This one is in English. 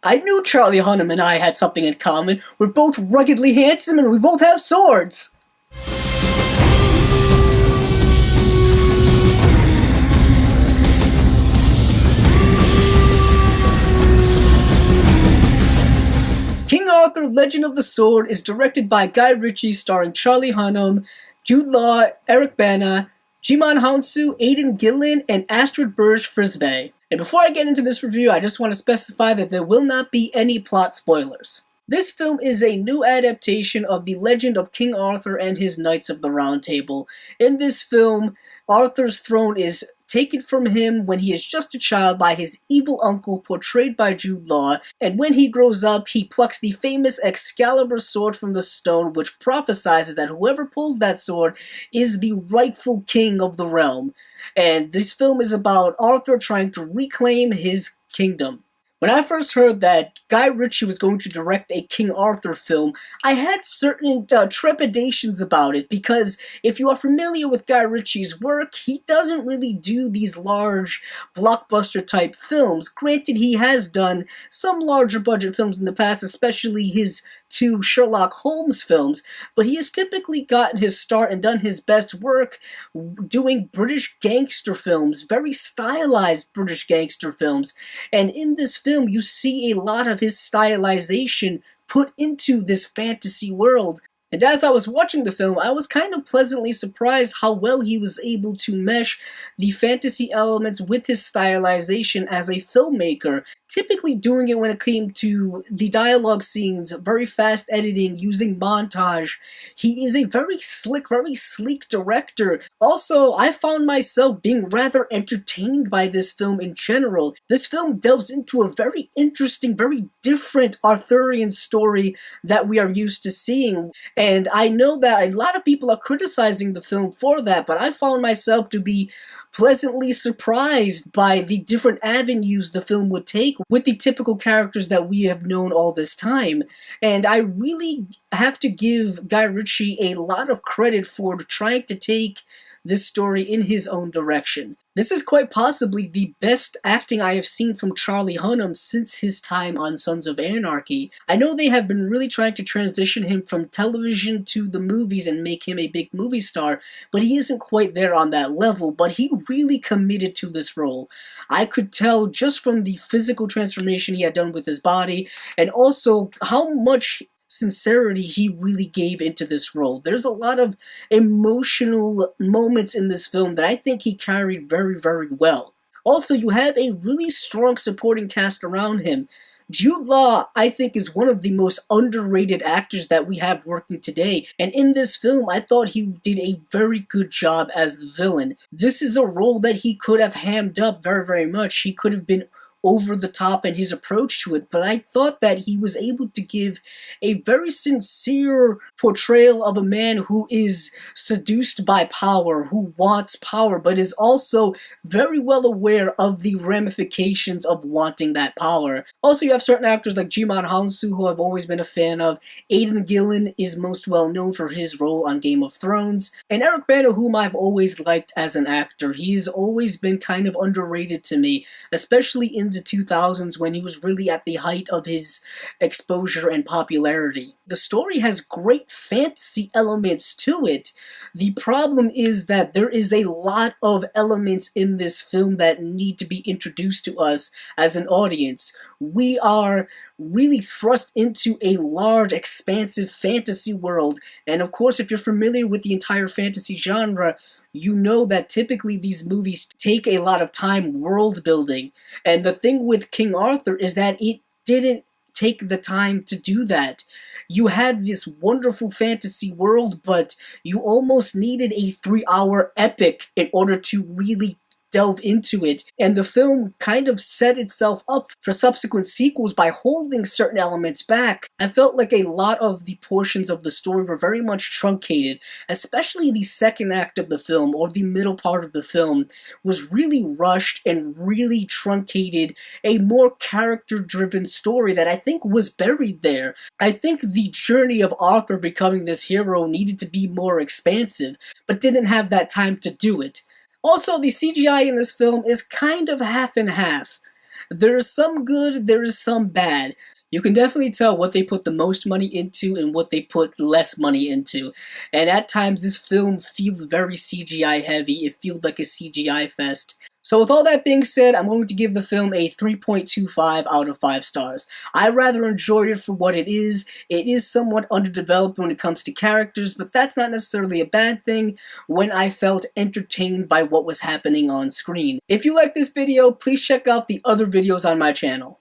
I knew Charlie Hunnam and I had something in common. We're both ruggedly handsome and we both have swords! King Arthur: Legend of the Sword is directed by Guy Ritchie, starring Charlie Hunnam, Jude Law, Eric Bana, Jimon Hounsou, Aidan Gillen, and Astrid Berge Frisbee. And before I get into this review, I just want to specify that there will not be any plot spoilers. This film is a new adaptation of the legend of King Arthur and his Knights of the Round Table. In this film, Arthur's throne is taken from him when he is just a child by his evil uncle, portrayed by Jude Law, and when he grows up, he plucks the famous Excalibur sword from the stone, which prophesies that whoever pulls that sword is the rightful king of the realm. And this film is about Arthur trying to reclaim his kingdom. When I first heard that Guy Ritchie was going to direct a King Arthur film, I had certain trepidations about it, because if you are familiar with Guy Ritchie's work, he doesn't really do these large blockbuster type films. Granted, he has done some larger budget films in the past, especially his two Sherlock Holmes films, but he has typically gotten his start and done his best work doing British gangster films, very stylized British gangster films, and in this film you see a lot of his stylization put into this fantasy world. And as I was watching the film, I was kind of pleasantly surprised how well he was able to mesh the fantasy elements with his stylization as a filmmaker, typically doing it when it came to the dialogue scenes, very fast editing, using montage. He is a very slick, very sleek director. Also, I found myself being rather entertained by this film in general. This film delves into a very interesting, very different Arthurian story that we are used to seeing. And I know that a lot of people are criticizing the film for that, but I found myself to be pleasantly surprised by the different avenues the film would take with the typical characters that we have known all this time. And I really have to give Guy Ritchie a lot of credit for trying to take this story in his own direction. This is quite possibly the best acting I have seen from Charlie Hunnam since his time on Sons of Anarchy. I know they have been really trying to transition him from television to the movies and make him a big movie star, but he isn't quite there on that level, but he really committed to this role. I could tell just from the physical transformation he had done with his body, and also how much sincerity he really gave into this role. There's a lot of emotional moments in this film that I think he carried very, very well. Also, you have a really strong supporting cast around him. Jude Law, I think, is one of the most underrated actors that we have working today, and in this film, I thought he did a very good job as the villain. This is a role that he could have hammed up very, very much. He could have been over the top in his approach to it, but I thought that he was able to give a very sincere portrayal of a man who is seduced by power, who wants power, but is also very well aware of the ramifications of wanting that power. Also, you have certain actors like Jimon Hounsou, who I've always been a fan of. Aidan Gillen is most well known for his role on Game of Thrones, and Eric Bana, whom I've always liked as an actor. He has always been kind of underrated to me, especially in the 2000s when he was really at the height of his exposure and popularity. The story has great fantasy elements to it. The problem is that there is a lot of elements in this film that need to be introduced to us as an audience. We are really thrust into a large, expansive fantasy world, and of course, if you're familiar with the entire fantasy genre, you know that typically these movies take a lot of time world building, and the thing with King Arthur is that it didn't take the time to do that. You had this wonderful fantasy world, but you almost needed a 3-hour epic in order to really delve into it, and the film kind of set itself up for subsequent sequels by holding certain elements back. I felt like a lot of the portions of the story were very much truncated, especially the second act of the film, or the middle part of the film, was really rushed and really truncated a more character-driven story that I think was buried there. I think the journey of Arthur becoming this hero needed to be more expansive, but didn't have that time to do it. Also, the CGI in this film is kind of half and half. There is some good, there is some bad. You can definitely tell what they put the most money into and what they put less money into. And at times this film feels very CGI heavy. It feels like a CGI fest. So with all that being said, I'm going to give the film a 3.25 out of 5 stars. I rather enjoyed it for what it is. It is somewhat underdeveloped when it comes to characters, but that's not necessarily a bad thing when I felt entertained by what was happening on screen. If you like this video, please check out the other videos on my channel.